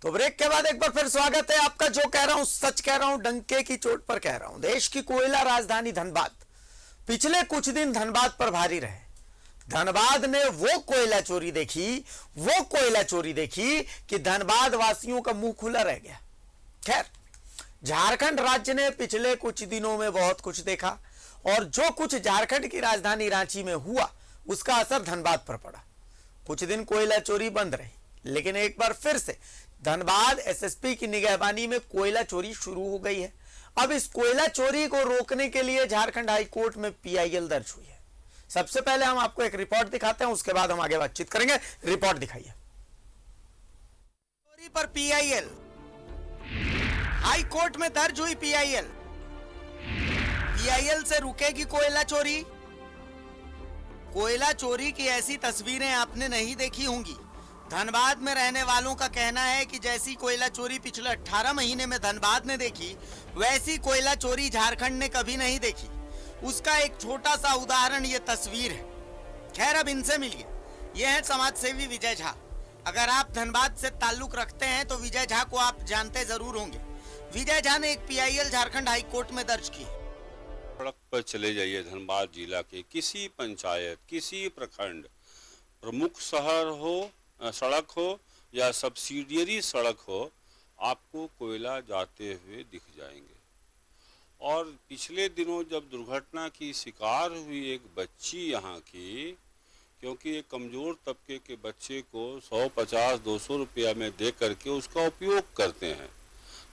तो ब्रेक के बाद एक बार फिर स्वागत है आपका। जो कह रहा हूं सच कह रहा हूं, डंके की चोट पर कह रहा हूं। देश की कोयला राजधानी धनबाद पिछले कुछ दिन धनबाद पर भारी रहे। धनबाद ने वो कोयला चोरी देखी कि धनबाद वासियों का मुंह खुला रह गया। खैर, झारखंड राज्य ने पिछले कुछ दिनों में बहुत कुछ देखा और जो कुछ झारखंड की राजधानी रांची में हुआ उसका असर धनबाद पर पड़ा। कुछ दिन कोयला चोरी बंद रही, लेकिन एक बार फिर से धनबाद एसएसपी की निगहबानी में कोयला चोरी शुरू हो गई है। अब इस कोयला चोरी को रोकने के लिए झारखंड हाई कोर्ट में पीआईएल दर्ज हुई है। सबसे पहले हम आपको एक रिपोर्ट दिखाते हैं, उसके बाद हम आगे बातचीत करेंगे। रिपोर्ट दिखाइए। चोरी पर पीआईएल, हाई कोर्ट में दर्ज हुई पीआईएल। पीआईएल से रुकेगी कोयला चोरी। कोयला चोरी की ऐसी तस्वीरें आपने नहीं देखी होंगी। धनबाद में रहने वालों का कहना है कि जैसी कोयला चोरी पिछले 18 महीने में धनबाद ने देखी, वैसी कोयला चोरी झारखंड ने कभी नहीं देखी। उसका एक छोटा सा उदाहरण ये तस्वीर है। खैर, अब इनसे मिलिए। ये है समाजसेवी विजय झा। अगर आप धनबाद से ताल्लुक रखते हैं तो विजय झा को आप जानते जरूर होंगे। विजय झा ने एक पीआईएल झारखंड हाई कोर्ट में दर्ज की। सड़क पर चले जाइए, धनबाद जिला के किसी पंचायत, किसी प्रखंड, प्रमुख शहर हो, सड़क हो या सब्सिडियरी सड़क हो, आपको कोयला जाते हुए दिख जाएंगे। और पिछले दिनों जब दुर्घटना की शिकार हुई एक बच्ची यहाँ की, क्योंकि एक कमज़ोर तबके के बच्चे को 150-200 रुपया में दे करके उसका उपयोग करते हैं,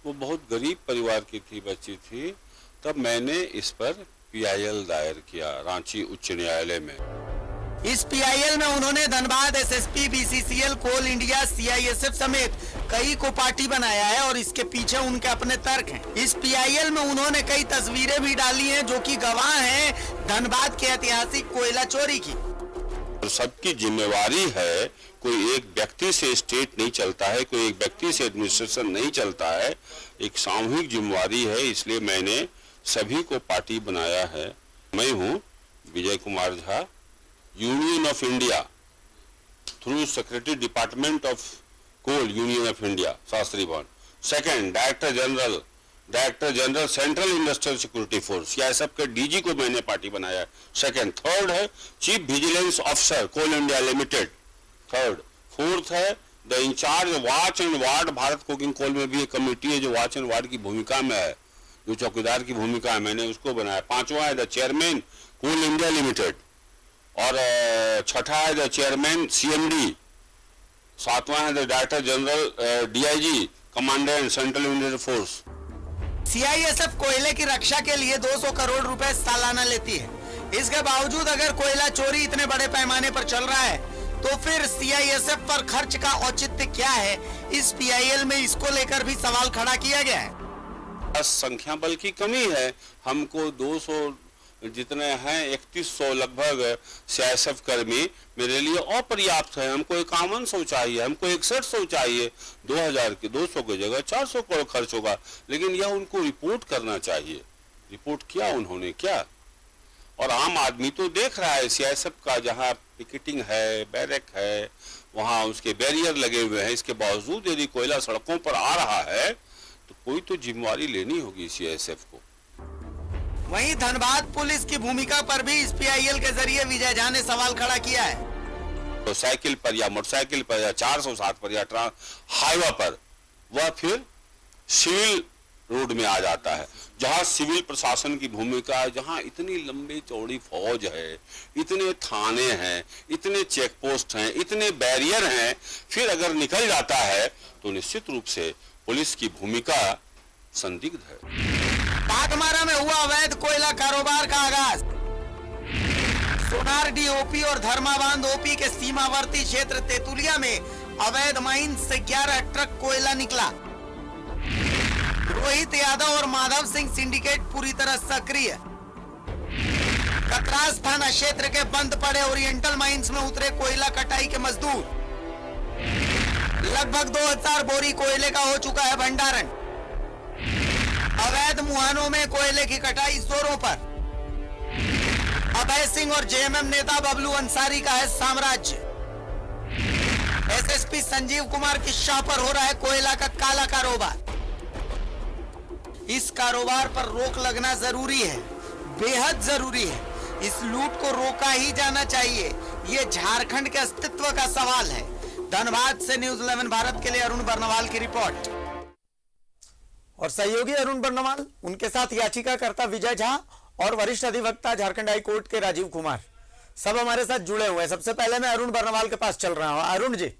वो बहुत गरीब परिवार की थी, बच्ची थी, तब मैंने इस पर पीआईएल दायर किया रांची उच्च न्यायालय में। इस पीआईएल में उन्होंने धनबाद एसएसपी, बीसीसीएल, कोल इंडिया, सीआईएसएफ समेत कई को पार्टी बनाया है और इसके पीछे उनके अपने तर्क हैं। इस पीआईएल में उन्होंने कई तस्वीरें भी डाली हैं जो कि गवाह हैं धनबाद के ऐतिहासिक कोयला चोरी की। सबकी जिम्मेवारी है, कोई एक व्यक्ति से स्टेट नहीं चलता है, कोई एक व्यक्ति से एडमिनिस्ट्रेशन नहीं चलता है, एक सामूहिक जिम्मेवारी है। इसलिए मैंने सभी को पार्टी बनाया है। मैं हूँ Vijay Kumar Jha, union of India through secretary department of coal union of India, Shastri Bhavan. Second, director general central industrial security force, या सबके डीजी को मैंने पार्टी बनाया। सेकंड। थर्ड है chief vigilance officer coal India limited. Third. Fourth है the incharge watch and ward. Bharat coking coal में भी एक कमेटी है जो वॉच एंड वार्ड की भूमिका में है, जो चौकीदार की भूमिका है, मैंने उसको बनाया। पांचवा है the chairman Coal India Limited और छठा है द चेयरमैन सीएमडी। सातवां है the director general DIG commandant central Indian force. CISF कोयले की रक्षा के लिए 200 करोड़ रुपए सालाना लेती है। इसके बावजूद अगर कोयला चोरी इतने बड़े पैमाने पर चल रहा है तो फिर सीआईएसएफ पर खर्च का औचित्य क्या है? इस पीआईएल में इसको लेकर भी सवाल खड़ा किया गया है। संख्या बल की कमी है। हमको 200 जितने हैं 3100 लगभग सीआईएसएफ कर्मी मेरे लिए अपर्याप्त है। हमको 5100 चाहिए, हमको 6100 चाहिए। 2000 के 200 की जगह 400 करोड़ खर्च होगा, लेकिन यह उनको रिपोर्ट करना चाहिए। रिपोर्ट किया उन्होंने क्या? और आम आदमी तो देख रहा है सीआईएसएफ का जहां पिकेटिंग है, बैरक है, वहां उसके बैरियर लगे हुए हैं। इसके बावजूद यदि कोयला सड़कों पर आ रहा है तो कोई तो जिम्मेवारी लेनी होगी सीआईएसएफ को। वहीं धनबाद पुलिस की भूमिका पर भी इस पीआईएल के जरिए विजय झा ने सवाल खड़ा किया है। तो साइकिल पर या मोटरसाइकिल पर या 407 पर या हाईवे पर, वह फिर सिविल रोड में आ जाता है, जहां सिविल प्रशासन की भूमिका है, जहां इतनी लंबी चौड़ी फौज है, इतने थाने हैं, इतने चेक पोस्ट हैं, इतने बैरियर हैं, फिर अगर निकल जाता है तो निश्चित रूप से पुलिस की भूमिका संदिग्ध है। बाघमारा में हुआ अवैध कोयला कारोबार का आगाज। सोनार डीओपी और धर्माबांध ओपी के सीमावर्ती क्षेत्र तेतुलिया में अवैध माइन से 11 ट्रक कोयला निकला। रोहित यादव और माधव सिंह सिंडिकेट पूरी तरह सक्रिय। कतरास थाना क्षेत्र के बंद पड़े ओरिएंटल माइंस में उतरे कोयला कटाई के मजदूर। लगभग 2000 बोरी कोयले का हो चुका है भंडारण। अवैध मुहानों में कोयले की कटाई जोरों पर। अभय सिंह और जेएमएम नेता बबलू अंसारी का है साम्राज्य। एसएसपी संजीव कुमार की शाह पर हो रहा है कोयला का काला कारोबार। इस कारोबार पर रोक लगना जरूरी है, बेहद जरूरी है। इस लूट को रोका ही जाना चाहिए। ये झारखंड के अस्तित्व का सवाल है। धनबाद से न्यूज़ 11 भारत के लिए अरुण बर्नवाल की रिपोर्ट। और सहयोगी अरुण बर्नवाल, उनके साथ याचिकाकर्ता विजय झा और वरिष्ठ अधिवक्ता झारखंड हाई कोर्ट के राजीव कुमार, सब हमारे साथ जुड़े हुए हैं। सबसे पहले मैं अरुण बर्नवाल के पास चल रहा हूं। अरुण जी,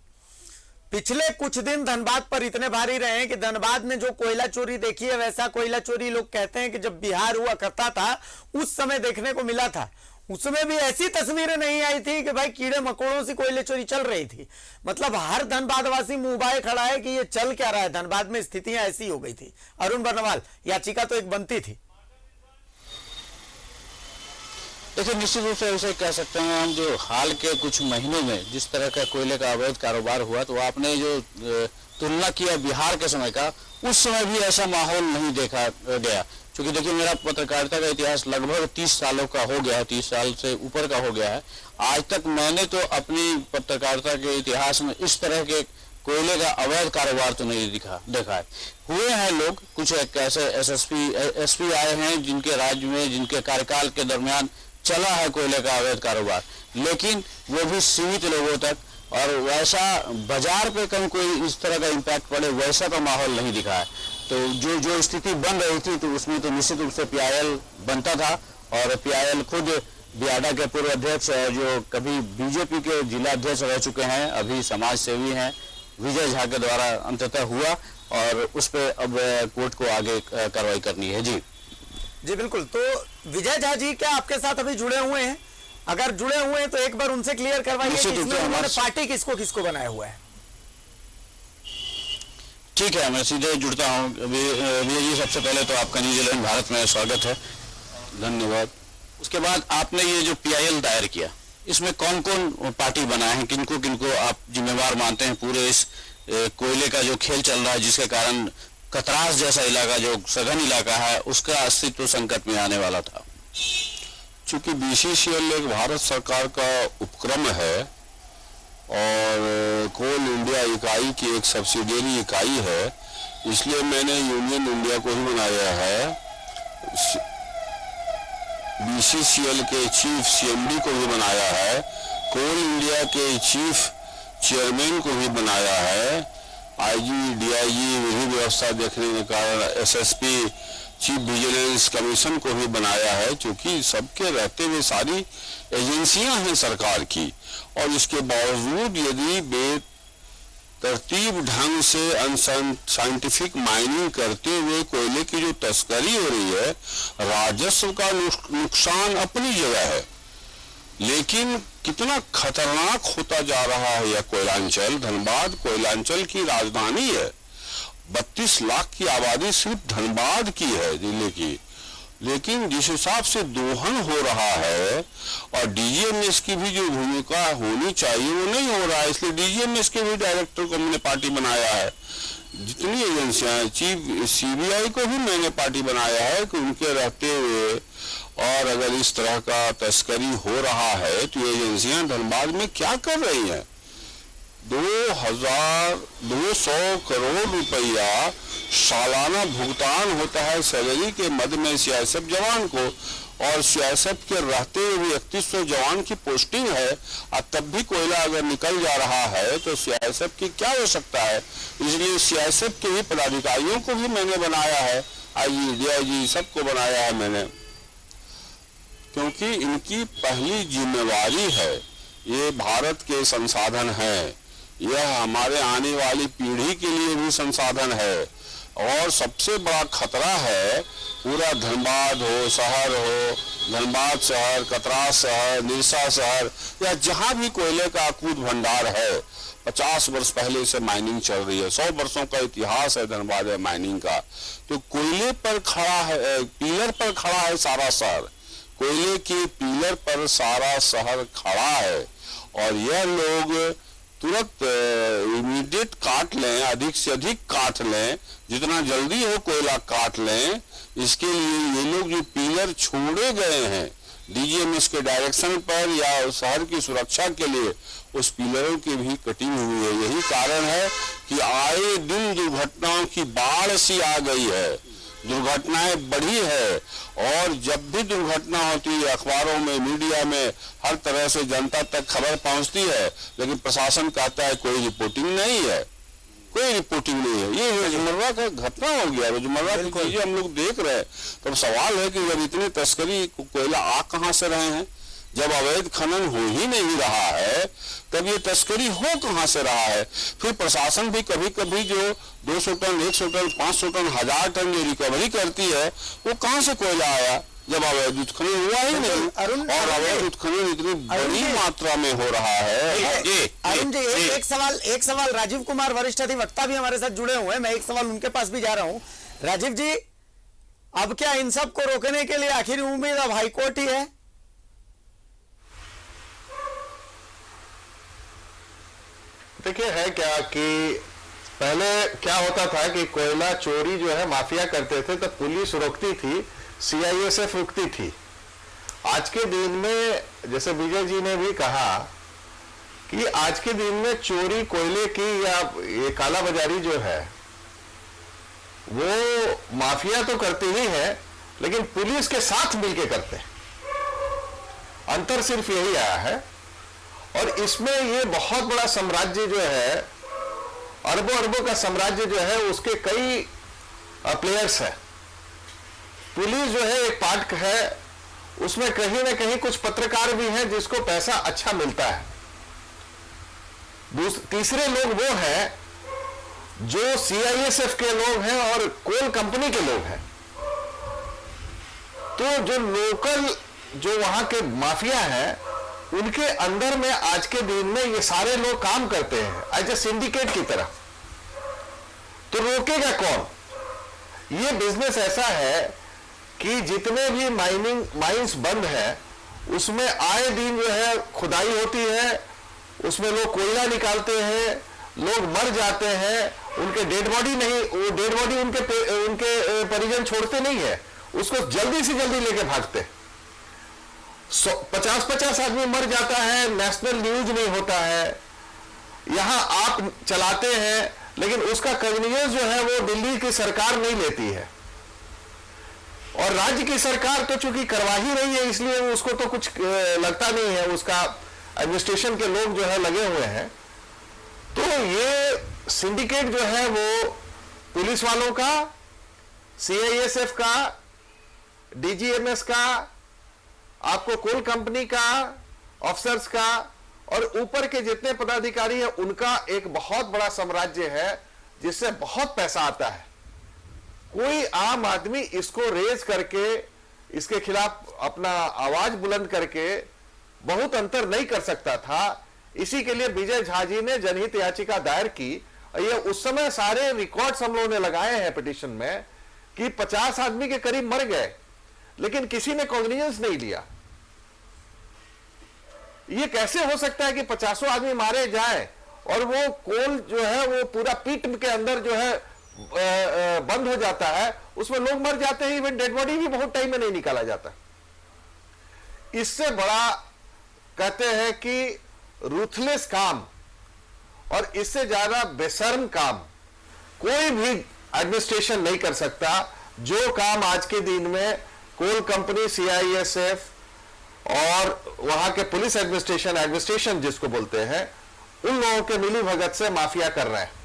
पिछले कुछ दिन धनबाद पर इतने भारी रहे हैं कि धनबाद में जो कोयला चोरी देखी है वैसा कोयला चोरी लोग कहते हैं कि जब बिहार हुआ करता था उस समय देखने को मिला था। उसमें भी ऐसी तस्वीरें नहीं आई थी कि भाई कीड़े मकोड़ों से कोयले चोरी चल रही थी। मतलब हर धनबादवासी मुंह बाए खड़ा है कि ये चल क्या रहा है। धनबाद में स्थितियां ऐसी हो गई थी। अरुण बर्नवाल, याचिका तो एक बनती थी। देखिए, निश्चित रूप से ऐसे कह सकते हैं हम, जो हाल के कुछ महीनों में जिस तरह का कोयले का अवैध कारोबार हुआ, तो आपने जो तुलना किया बिहार के समय का, उस समय भी ऐसा माहौल नहीं देखा गया। क्योंकि देखिए, मेरा पत्रकारिता का इतिहास लगभग 30 सालों का हो गया है, 30 साल से ऊपर का हो गया है। आज तक मैंने तो अपनी पत्रकारिता के इतिहास में इस तरह के कोयले का अवैध कारोबार तो नहीं देखा है। हुए हैं लोग, कुछ ऐसे एसपी आए हैं जिनके राज्य में, जिनके कार्यकाल के दरमियान चला है कोयले का अवैध कारोबार, लेकिन वो भी सीमित लोगों तक, और वैसा बाजार पे कहीं कोई इस तरह का इम्पैक्ट पड़े वैसा तो माहौल नहीं दिखा है। तो जो स्थिति बन रही थी, तो उसमें तो निश्चित रूप से पीआईएल बनता था। और पीआईएल खुद बियाडा के पूर्व अध्यक्ष, जो कभी बीजेपी के जिला अध्यक्ष रह चुके हैं, अभी समाज सेवी हैं, विजय झा के द्वारा अंततः हुआ, और उस पर अब कोर्ट को आगे कार्रवाई करनी है। जी बिल्कुल। तो विजय झा जी क्या आपके साथ अभी जुड़े हुए हैं? अगर जुड़े हुए हैं तो एक बार उनसे क्लियर करवाइए कि इसमें उन्होंने पार्टी किसको किसको बनाया हुआ है। ठीक है, मैं सीधे जुड़ता हूँ। विजय जी, सबसे पहले तो आपका न्यूज़ 11 भारत में स्वागत है, धन्यवाद। उसके बाद आपने ये जो पीआईएल दायर किया, इसमें कौन कौन पार्टी बनाए हैं, किनको किनको आप जिम्मेवार मानते हैं पूरे इस कोयले का जो खेल चल रहा है, जिसके कारण कतरास जैसा इलाका, जो सघन इलाका है, उसका अस्तित्व संकट में आने वाला था? चूंकि बीसीसीएल एक भारत सरकार का उपक्रम है और कोल इंडिया इकाई की एक सब्सिडियरी इकाई है, इसलिए मैंने यूनियन इंडिया को ही बनाया है। बीसीसीएल के चीफ सीएमडी को भी बनाया है, कोल इंडिया के चीफ चेयरमैन को भी बनाया है, आईजी डीआईजी विधि व्यवस्था देखने के कारण एसएसपी चीफ विजिलेंस कमीशन को भी बनाया है। क्योंकि सबके रहते हुए सारी एजेंसियां हैं सरकार की, और इसके बावजूद यदि बेतरतीब ढंग से अनसाइंटिफिक माइनिंग करते हुए कोयले की जो तस्करी हो रही है, राजस्व का नुकसान अपनी जगह है, लेकिन कितना खतरनाक होता जा रहा है यह कोयलांचल। धनबाद कोयलांचल की राजधानी है। 32 लाख की आबादी सिर्फ धनबाद की है, जिले की, लेकिन जिस हिसाब से दोहन हो रहा है और डीजीएमएस की भी जो भूमिका होनी चाहिए वो नहीं हो रहा है। इसलिए डीजीएमएस के भी डायरेक्टर को मैंने पार्टी बनाया है। जितनी एजेंसियां, चीफ सीबीआई को भी मैंने पार्टी बनाया है कि उनके रहते हुए, और अगर इस तरह का तस्करी हो रहा है तो एजेंसियां धनबाद में क्या कर रही हैं। 2200 करोड़ रुपया सालाना भुगतान होता है सैलरी के मद में सीआईएसएफ जवान को, और सीआईएसएफ के रहते हुए 3100 जवान की पोस्टिंग है, और तब भी कोयला अगर निकल जा रहा है तो सीआईएसएफ की क्या हो सकता है। इसलिए सीआईएसएफ के भी पदाधिकारियों को भी मैंने बनाया है, आईजी डीआईजी सबको बनाया है मैंने, क्योंकि इनकी पहली जिम्मेवारी है। ये भारत के संसाधन है, यह हमारे आने वाली पीढ़ी के लिए भी संसाधन है, और सबसे बड़ा खतरा है पूरा धनबाद हो, शहर हो, धनबाद शहर, कतरास शहर, निरसा शहर, या जहां भी कोयले का अकूत भंडार है। 50 वर्ष पहले से माइनिंग चल रही है, 100 वर्षों का इतिहास है धनबाद में माइनिंग का। तो कोयले पर खड़ा है, पीलर पर खड़ा है सारा शहर, कोयले के पीलर पर सारा शहर खड़ा है, और यह लोग तुरंत इमीडिएट काट लें, अधिक से अधिक काट लें, जितना जल्दी हो कोयला काट लें। इसके लिए ये लोग जो पीलर छोड़े गए हैं डीजीएमएस के डायरेक्शन पर या शहर की सुरक्षा के लिए, उस पिलरों की भी कटिंग हुई है। यही कारण है कि आए दिन दुर्घटनाओं की बाढ़ सी आ गई है, दुर्घटनाएं बढ़ी है। और जब भी दुर्घटना होती है अखबारों में, मीडिया में, हर तरह से जनता तक खबर पहुंचती है, लेकिन प्रशासन कहता है कोई रिपोर्टिंग नहीं है, कोई रिपोर्टिंग नहीं है। ये रोजमर्रा का घटना हो गया, रोजमर्रा की चीजें हम लोग देख रहे हैं। तो सवाल है कि जब इतनी तस्करी कोयला आ कहां से रहे हैं, जब अवैध खनन हो ही नहीं रहा है, तब ये तस्करी हो कहां से रहा है। फिर प्रशासन भी कभी कभी जो 200 टन, 100 टन, 500 टन, 1000 टन जो रिकवरी करती है, वो कहां से कोयला आया जब अवैध उत्खनन हुआ ही नहीं। और अवैध उत्खनन इतनी बड़ी मात्रा में हो रहा है। अरुण जी, एक सवाल राजीव कुमार वरिष्ठ अधिवक्ता भी हमारे साथ जुड़े हुए हैं, मैं एक सवाल उनके पास भी जा रहा हूं। राजीव जी, अब क्या इन सब को रोकने के लिए आखिर उम्मीद अब हाईकोर्ट ही है? देखिए, है क्या कि पहले क्या होता था कि कोयला चोरी जो है माफिया करते थे तो पुलिस रोकती थी, सीआईएसएफ रोकती थी। आज के दिन में, जैसे विजय जी ने भी कहा कि आज के दिन में चोरी कोयले की या ये काला बाजारी जो है वो माफिया तो करती ही है, लेकिन पुलिस के साथ मिलके करते हैं। अंतर सिर्फ यही आया है। और इसमें ये बहुत बड़ा साम्राज्य जो है, अरबों अरबों का साम्राज्य जो है, उसके कई प्लेयर्स हैं। पुलिस जो है एक पार्ट है, उसमें कहीं ना कहीं कुछ पत्रकार भी हैं जिसको पैसा अच्छा मिलता है। तीसरे लोग वो हैं जो सीआईएसएफ के लोग हैं और कोल कंपनी के लोग हैं। तो जो लोकल, जो वहां के माफिया हैं, उनके अंदर में आज के दिन में ये सारे लोग काम करते हैं एज ए सिंडिकेट की तरह। तो रोकेगा कौन? ये बिजनेस ऐसा है कि जितने भी माइंस बंद है, उसमें आए दिन जो है खुदाई होती है, उसमें लोग कोयला निकालते हैं, लोग मर जाते हैं, उनके डेड बॉडी नहीं, वो डेड बॉडी उनके परिजन छोड़ते नहीं है, उसको जल्दी से जल्दी लेके भागते। 50-50 आदमी मर जाता है, नेशनल न्यूज नहीं होता है, यहां आप चलाते हैं, लेकिन उसका कन्वीनियंस जो है वो दिल्ली की सरकार नहीं लेती है। और राज्य की सरकार तो चूंकि करवा ही रही है, इसलिए उसको तो कुछ लगता नहीं है, उसका एडमिनिस्ट्रेशन के लोग जो है लगे हुए हैं। तो ये सिंडिकेट जो है वो पुलिस वालों का, सीआईएसएफ का, डीजीएमएस का, आपको कोल कंपनी का, ऑफिसर्स का, और ऊपर के जितने पदाधिकारी हैं उनका एक बहुत बड़ा साम्राज्य है जिससे बहुत पैसा आता है। कोई आम आदमी इसको रेज करके, इसके खिलाफ अपना आवाज बुलंद करके बहुत अंतर नहीं कर सकता था। इसी के लिए विजय झा जी ने जनहित याचिका दायर की। ये उस समय सारे रिकॉर्ड्स हम लोगों ने लगाए हैं पिटीशन में कि 50 आदमी के करीब मर गए, लेकिन किसी ने कॉग्निजेंस नहीं लिया। ये कैसे हो सकता है कि 50 आदमी मारे जाए और वो कोल जो है वो पूरा पीट के अंदर जो है बंद हो जाता है, उसमें लोग मर जाते हैं, इवन डेड बॉडी भी बहुत टाइम में नहीं निकाला जाता। इससे बड़ा कहते हैं कि रूथलेस काम और इससे ज्यादा बेशर्म काम कोई भी एडमिनिस्ट्रेशन नहीं कर सकता। जो काम आज के दिन में कोल कंपनी, सीआईएसएफ और वहां के पुलिस एडमिनिस्ट्रेशन जिसको बोलते हैं, उन लोगों के मिली भगत से माफिया कर रहे हैं।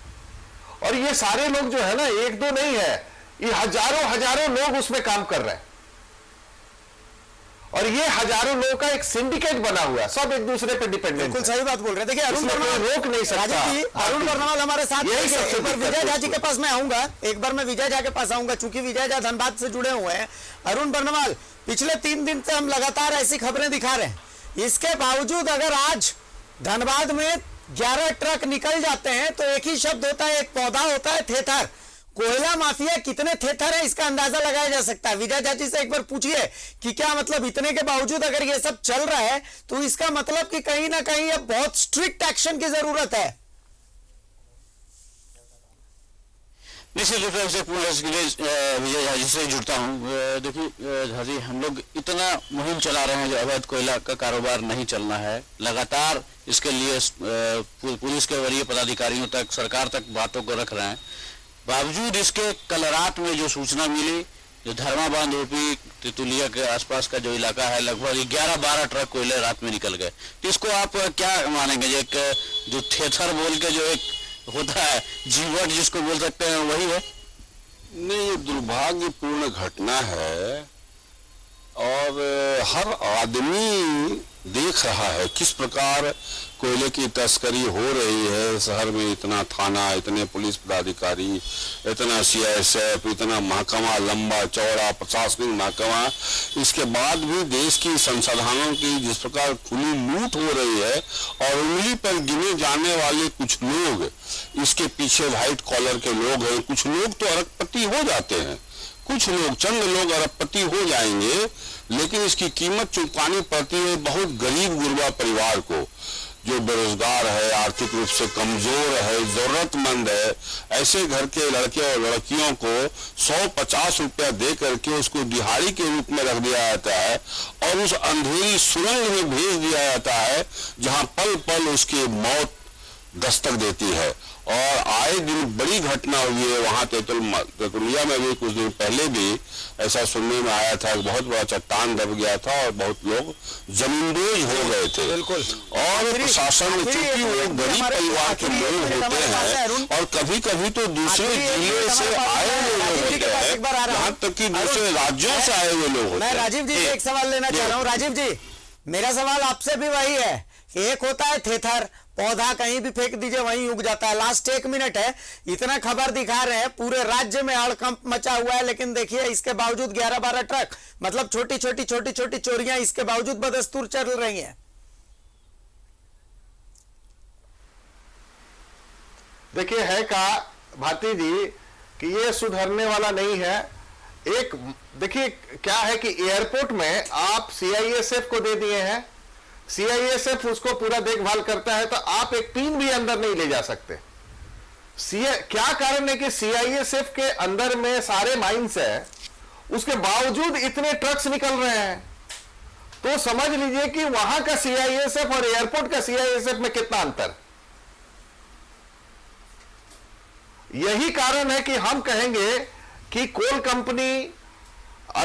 और ये सारे लोग जो है ना, एक दो नहीं है, ये हजारों लोग उसमें काम कर रहे हैं। और ये हजारों लोगों का एक सिंडिकेट बना हुआ है, सब एक दूसरे पे डिपेंडेंट है। बिल्कुल सही बात बोल रहे हैं। देखिए अरुण बर्नवाल रोक नहीं सकता। अरुण बर्नवाल हमारे साथ यही हैं। सबसे एक बार दिक्कत विजय झा है जी के पास मैं आऊंगा, एक बार मैं विजय झा के पास आऊंगा, चूंकि विजय झा धनबाद से जुड़े हुए हैं। अरुण बर्नवाल, पिछले 3 दिन से हम लगातार ऐसी खबरें दिखा रहे हैं, इसके बावजूद अगर आज धनबाद में 11 ट्रक निकल जाते हैं तो एक ही शब्द होता है, एक पौधा होता है, थेथर। कोयला माफिया कितने थेथर है इसका अंदाजा लगाया जा सकता है। विजय झा जी से एक बार पूछिए कि क्या मतलब इतने के बावजूद अगर ये सब चल रहा है तो इसका मतलब कि कहीं ना कहीं अब बहुत स्ट्रिक्ट एक्शन की जरूरत है। निश्चित रूप से के लिए विजय झा जी से जुड़ता हूँ। देखिए झा जी, हम लोग इतना मुहिम चला रहे हैं जो अवैध कोयला का कारोबार नहीं चलना है, लगातार इसके लिए पुलिस के वरीय पदाधिकारियों तक, सरकार तक बातों को रख रहे हैं। बावजूद इसके कल रात में जो सूचना मिली, जो धर्मा बांध ओपी तितुलिया के आसपास का जो इलाका है, लगभग 11-12 ट्रक कोयले रात में निकल गए। तो इसको आप क्या मानेंगे? एक जो थेथर बोल के जो एक होता है जीवट जिसको बोल सकते हैं, वही है? नहीं, ये दुर्भाग्यपूर्ण घटना है और हर आदमी देख रहा है किस प्रकार कोयले की तस्करी हो रही है। शहर में इतना थाना, इतने पुलिस पदाधिकारी, इतना CISF, इतना महकमा, लंबा चौड़ा प्रशासनिक महकमा, इसके बाद भी देश की संसाधनों की जिस प्रकार खुली लूट हो रही है और उंगली पर गिने जाने वाले कुछ लोग इसके पीछे व्हाइट कॉलर के लोग हैं। कुछ लोग तो अरबपति हो जाते हैं, कुछ लोग, चंद लोग अरबपति हो जाएंगे, लेकिन इसकी कीमत चुकानी पड़ती है बहुत गरीब गुरबा परिवार को, जो बेरोजगार है, आर्थिक रूप से कमजोर है, जरूरतमंद है। ऐसे घर के लड़के और लड़कियों को 100-50 रुपया दे करके उसको दिहाड़ी के रूप में रख दिया जाता है और उस अंधेरी सुरंग में भेज दिया जाता है जहां पल पल उसकी मौत दस्तक देती है। और आए दिन बड़ी घटना हुई है वहां तेतुलिया में भी। कुछ दिन पहले भी ऐसा सुनने में आया था, बहुत बड़ा चट्टान दब गया था और बहुत लोग जमींदोज हो गए थे। बिल्कुल। और प्रशासन, चूंकि वो गरीब परिवार के लोग होते हैं और कभी कभी तो दूसरे जिले से आए हुए लोग होते हैं, यहाँ तक कि दूसरे राज्यों से आए हुए लोग होते मैं हैं। राजीव जी से एक सवाल लेना चाह रहा हूँ। राजीव जी, मेरा सवाल आपसे भी वही है कि एक होता है थेथर, पौधा कहीं भी फेंक दीजिए वहीं उग जाता है। लास्ट 1 मिनट है, इतना खबर दिखा रहे हैं, पूरे राज्य में हड़कंप मचा हुआ है, लेकिन देखिए इसके बावजूद 11-12 ट्रक, मतलब छोटी छोटी चोरियां इसके बावजूद बदस्तूर चल रही हैं। देखिए है का भाती जी कि ये सुधरने वाला नहीं है। एक देखिए क्या है कि एयरपोर्ट में आप CISF को दे दिए हैं, CISF उसको पूरा देखभाल करता है, तो आप एक पिन भी अंदर नहीं ले जा सकते। क्या कारण है कि CISF के अंदर में सारे माइंस है, उसके बावजूद इतने ट्रक्स निकल रहे हैं। तो समझ लीजिए कि वहां का CISF और एयरपोर्ट का CISF में कितना अंतर। यही कारण है कि हम कहेंगे कि कोल कंपनी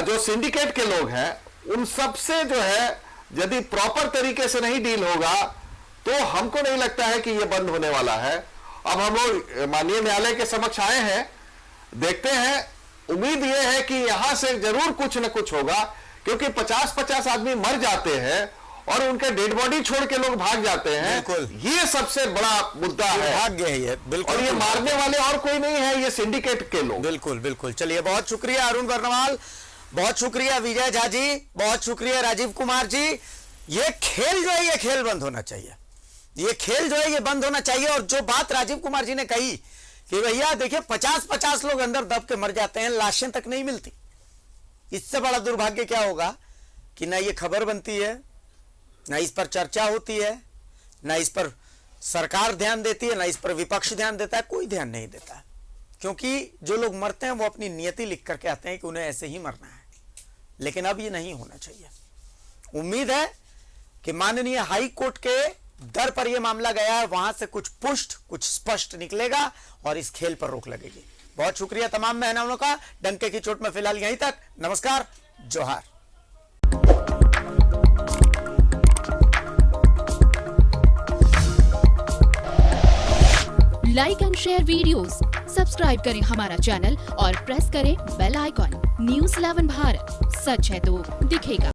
जो सिंडिकेट के लोग हैं उन सबसे जो है यदि प्रॉपर तरीके से नहीं डील होगा तो हमको नहीं लगता है कि यह बंद होने वाला है। अब हम लोग माननीय न्यायालय के समक्ष आए हैं, देखते हैं, उम्मीद यह है कि यहां से जरूर कुछ न कुछ होगा, क्योंकि 50-50 आदमी मर जाते हैं और उनके डेड बॉडी छोड़ के लोग भाग जाते हैं। ये सबसे बड़ा मुद्दा है, भाग्य है ये, बिल्कुल। और ये मारने वाले और कोई नहीं है, ये सिंडिकेट के लोग। बिल्कुल बिल्कुल। चलिए, बहुत शुक्रिया अरुण बर्नवाल, बहुत शुक्रिया विजय झा जी, बहुत शुक्रिया राजीव कुमार जी। ये खेल जो है, ये खेल बंद होना चाहिए, ये खेल जो है ये बंद होना चाहिए। और जो बात राजीव कुमार जी ने कही कि भैया देखिए 50-50 लोग अंदर दब के मर जाते हैं, लाशें तक नहीं मिलती, इससे बड़ा दुर्भाग्य क्या होगा कि ना ये खबर बनती है, ना इस पर चर्चा होती है, ना इस पर सरकार ध्यान देती है, ना इस पर विपक्ष ध्यान देता है, कोई ध्यान नहीं देता है। क्योंकि जो लोग मरते हैं वो अपनी नियति लिख करके आते हैं कि उन्हें ऐसे ही मरना है, लेकिन अब ये नहीं होना चाहिए। उम्मीद है कि माननीय हाई कोर्ट के दर पर यह मामला गया है, वहां से कुछ पुष्ट, कुछ स्पष्ट निकलेगा और इस खेल पर रोक लगेगी। बहुत शुक्रिया तमाम मेहमानों का। डंके की चोट में फिलहाल यहीं तक। नमस्कार, जोहार। Like and share videos, subscribe करें हमारा चैनल और प्रेस करें बेल आइकॉन। News 11 भारत, सच है तो दिखेगा।